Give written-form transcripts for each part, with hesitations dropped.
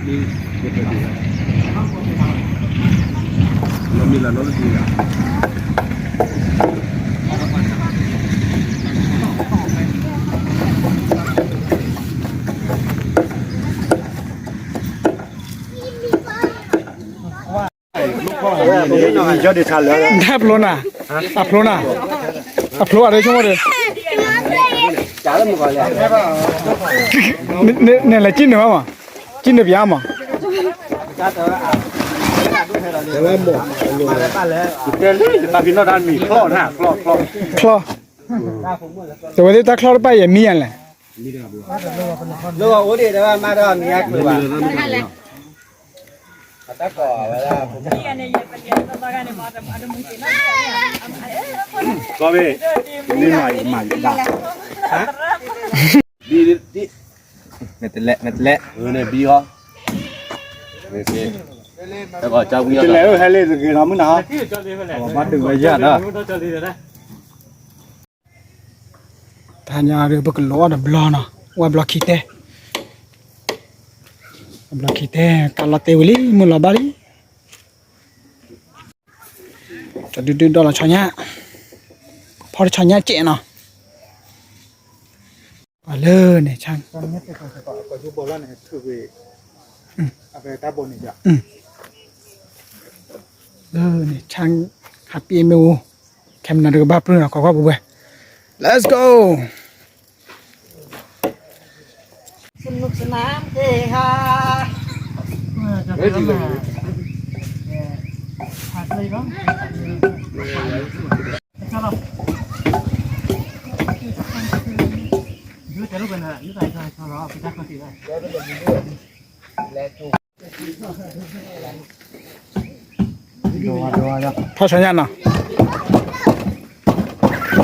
นี่เก็บไปดีเรามีแล้วเราดีอ่ะลูกพ่อนี่เจ้าดิฉันเลยได้ปลุน่ะอัพลุน่ะอัพลุอะไรช่วงนี้จ่ายแล้วมึงก่อนเลยเนี่ยอะไรจิ้นเหรอมาจิ้นเดียบยามาแต่ว่าหมดมาแล้วป้าแล้วเดี๋ยวนี้ตาพินเราด้านมีคลอหน้าคลอแต่ว่าที่ตาคลอไปอย่างมีอะไรลูกโอ้ดิแต่ว่ามาด้านนี้คือว่าตาก่อเวลาผมก็ไปนี่ใหม่ดักฮะดีเม็ดเละเนี่ยบีเหรอแล้วก็เจ้าวิ่งแล้วให้เล่นกี่น้ำมึงนะมาดึงไว้ยากนะทานยาเรือบุกล้อดับล้อนะว่าบล็อกขี้เตะบล็อกขี้เตะการละเตวิลีมุลบาลีจะดูดอลลาร์ชอยพอชอยเจ๋เนาะเอาเลยเนี่ยช่างตอนนี้เป็นคนก็ยุบบอกว่าเนี่ยคือเวเอาไปตาบนนี่จ้ะเนี่ยช่างฮัปปี้มิวแคมนาเดือบาปลื้มขอความบุญ let's go สนุกสนานเฮฮาเฮ้ยจริงเลยผัดเลยเนาะยูจะรู้กันนะยูใส่ใส่ชอบไปจักคนสิได้พอใช้ยันนะ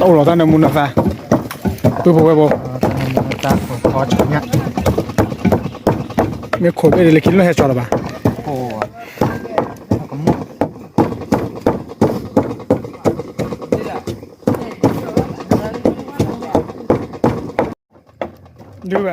ตู้เราตั้งแต่มุนนะฟ้าปุ๊บตาพอใช้ยันมีขวดไปเลยคิดแล้วให้จอดหรือเปล่าโอ้ก็มุดดูไป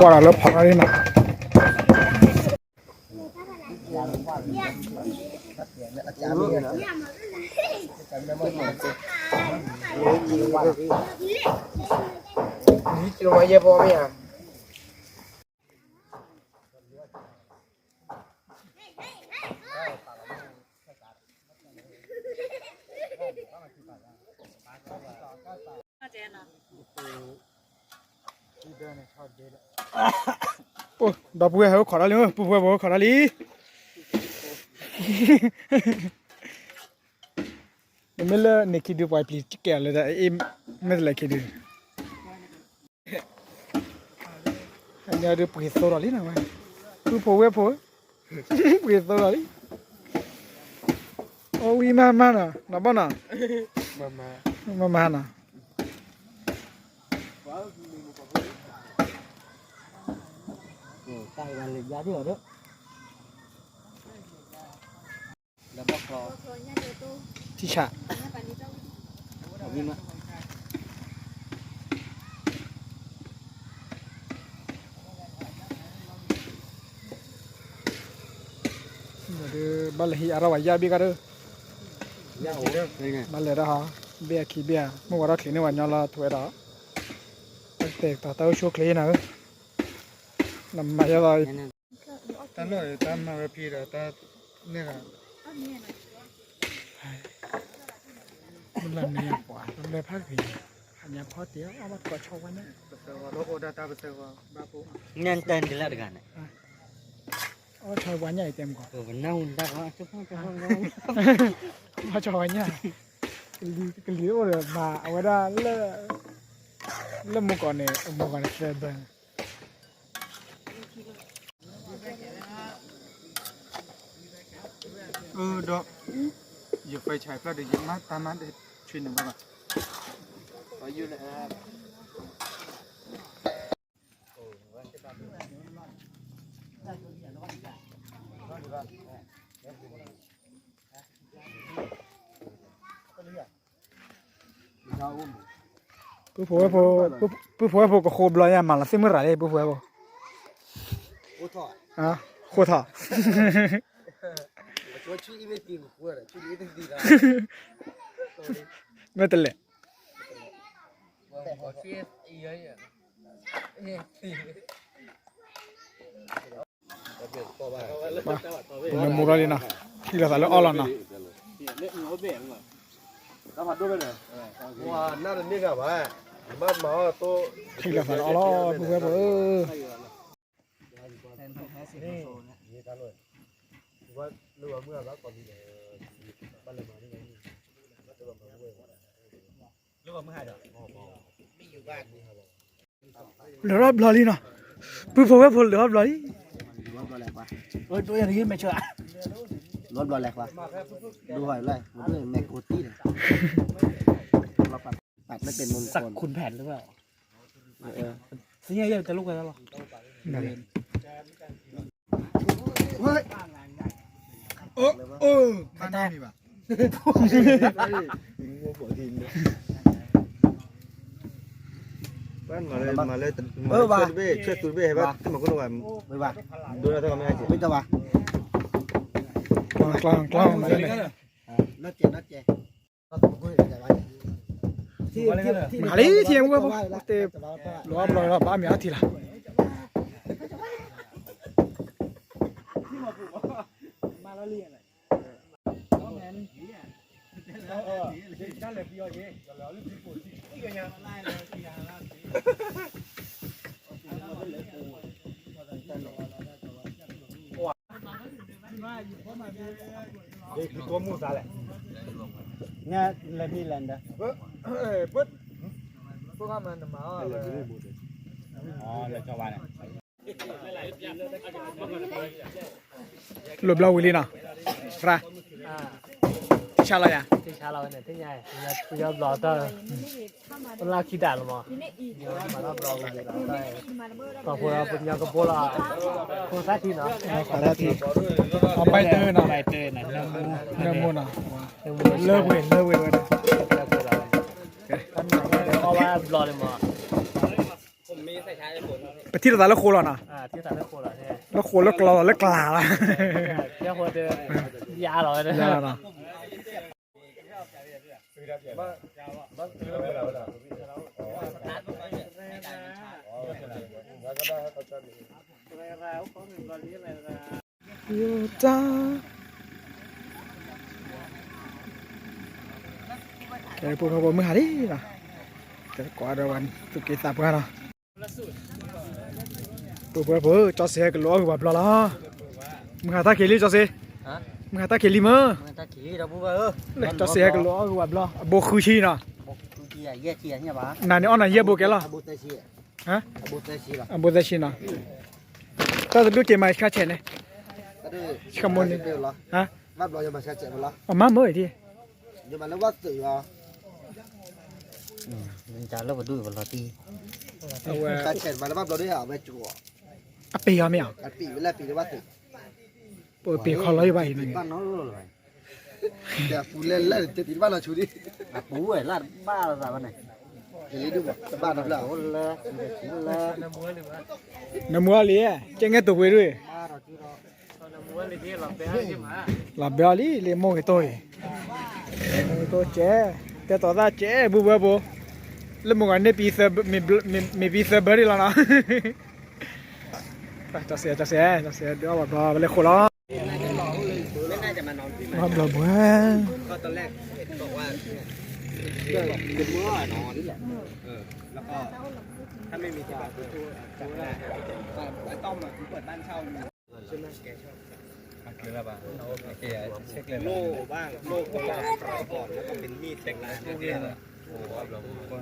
ว่าแล้วผักอะไรนะนี่จะมาเยี่ยมพ่อไหมอ่ะโอ้ดอกบัวเขาขอได้เลยบัวบัวขอได้เลยไม่เล่นคิดดูไปพลีจิกเกอร์เลยแต่เอ็มไม่ได้คิดดูอันนี้ดูปุ๋ยโซดาลีนะมั้ยดูผัวปุ๋ยโซดาลีโอ้ยมานะนับบ้านะมานะใส่กันเลยยาที่เหรอเนี่ยแล้วก็คอที่ฉะวิ่งมาเดี๋ยวบัลลีอะไรวะยาบีกันเลยบัลลีละฮะเบียขี้เบียเมื่อวานเราคลีนวันนี้เราถวยละแต่ต่อเต้าชัวคลีนนะนำมาเยอะเลยตอนนั้นตอนมาพี่เราตอนเนี่ยมันลำเนียกว่าลำเลยพักผีอันนี้พอเตี้ยเอามาก่อชาววันนะโลโอดาตาเบสว่าบ้าปุ๊เงี้ยเต้นดีแล้วกันอ๋อชาววันใหญ่เต็มก่อนวันนั้นดักว่าชุบชุบมาชาววันใหญ่กลีโอเลยมาเอาไว้ได้เล่มุกก่อนเนี่ยมุกก่อนเฟเบอร์ดอกอย่าไฟฉายพลาดเดี๋ยวมาตามมาเด็ดช ช่วยหนึ่งบ้างขอยืนนะครับ bố phối bố có khô bò mà là xem mới rải đây bố phối bố à khô thọ mấy tên lệ mình mua ra đi nào khi là phải lấy all nào哇，那那个嘛，妈毛都。khi là phải all bố phối bố lửa bắp lò đi nào bố phối bố lửa bắp lò đi ôi tôi ăn cái mày chưa ạ รถบอลแหลกวะดูหอยเลยมันด้วยแมกโกตี้เลยเราปัดไม่เป็นมงคล สักขุนแผนหรือเปล่าสิ่งใหญ่จะลุกไปแล้วหรอเฮ้ยข้างหน้ามีป่ะบ้านมาเลยช่วยตูเบ้ให้บ้านที่มันก็ต้องไม่ว่าดูแล้วต้องไม่ได้ไม่ต้องว่ากลางมาเลยนัดเจมาเลยเทียมก็พอเตะล้อมล้อบ้ามีอะไรทีละมาแล้วเรียนอะไรน้องแอนนั่นแหละพี่อ๋อเย่แล้วรีบปวดที่ก็ยังไล่เลยที่ยาล่าตัวมูซาแหละเนี่ยเลมีแลนด์ปุ๊บพวกมันมาอ๋อเลยชาวบ้านหลบเราวิลีน่ะครับชาลายที่ชาลาเนี่ยที่ใหญ่ที่ยอดรอเตอร์มันลาคิดได้หรือมั้งมารับรองเลยได้ต่อพวกเราเป็นยากระโปรงละคนสักทีเนาะขอสักทีเอาไปเตอร์นะเนื้อมูนะเลิกเว้นเพราะว่ารอเลยมั้งผมมีใส่ชาเลยผมที่ตาแล้วโคลนะที่ตาแล้วโคลใช่แล้วโคแล้วกลอแล้วกลาละเดี๋ยวโคเจอยาหรอเนี่ยยาหรอจ้าแกพวกเขาบอกมึงหาดินะแกกวาดวันตุกิตาพวกเราพวกจอเสียกันล้อแบบล้อละมึงหาตาเขลีจอเสียมึงหาตาเขลีมั้งตาเขลีเราพูดว่าเลยจอเสียกันล้อแบบล้อโบคือชีนะเยี่ยชีเนี่ยบ้านั่นนี่อ๋อนั่นเยี่ยโบแกล่ะฮะโบเตชีนะตาจะดูเกมมาค่าเชนเนี่ยขโมยฮะรับรองจะมาแช่เจ็บมั้งล่ะอ๋อมาเมื่อไหร่ที่จะมาแล้วว่าสื่ออ่ะมันจะเลิกมาดูวันละทีการเช็ดมาแล้วรับรองได้อ่ะไม่จั่วปีอ่ะไม่อ่ะปีเวลาปีได้ว่าสื่อปีเขาเลยไปมั้งบ้านน้องเลยเดี๋ยวปูเล่นแล้วจะติดบ้านเราชูดิปูไอ้ลาดบ้าเราสาวไหนเดี๋ยวดูว่าบ้านเราแล้วน้ำมัวเลยเจ๊งเงี้ยตัวไปด้วยหลับเบลลี่เลยมองไอ้ตัวเจ๊แต่ต่อตาเจ๊บูแล้วมึงอันนี้ปีเซอร์มีปีเซอร์เบอร์ดีแล้วนะจะเสียเดี๋ยวแบบไปเลยคนละไม่น่าจะมานอนที่มันแบบว่าก็ตอนแรกบอกว่าเป็นเมื่อนอนนี่แหละแล้วก็ถ้าไม่มีที่บ้านตัวจับได้ไอ้ต้อมเปิดบ้านเช่าใช่ไหมแกชอบคืออะไรบ้างโอเคเช็คเลยโล่บ้างโล่ก่อนแล้วก็เป็นมีดแต่งลายนี่โอ้โหเราก็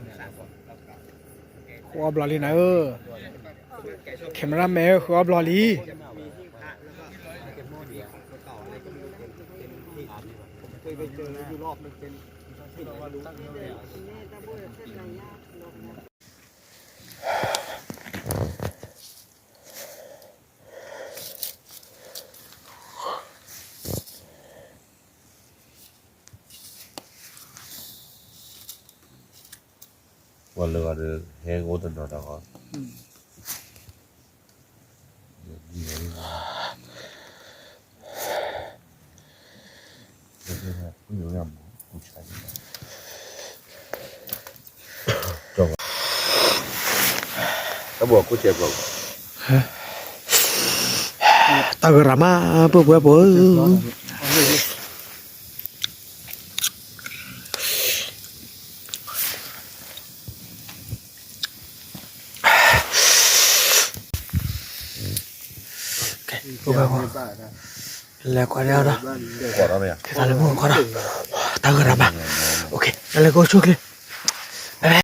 หัวบลอลีนะแคมราแมนหัวบลอลีเคยไปเจออยู่รอบนึงเป็น 원래가를 해 오던 나다가 분명히 안 먹어. 저거. 나 뭐야 꼬치야 그거. 따그라마 뭐야 là quả đeo đó quả đó mày à? cái thằng này mua quả đó tao gần làm à ok là cô chốt đi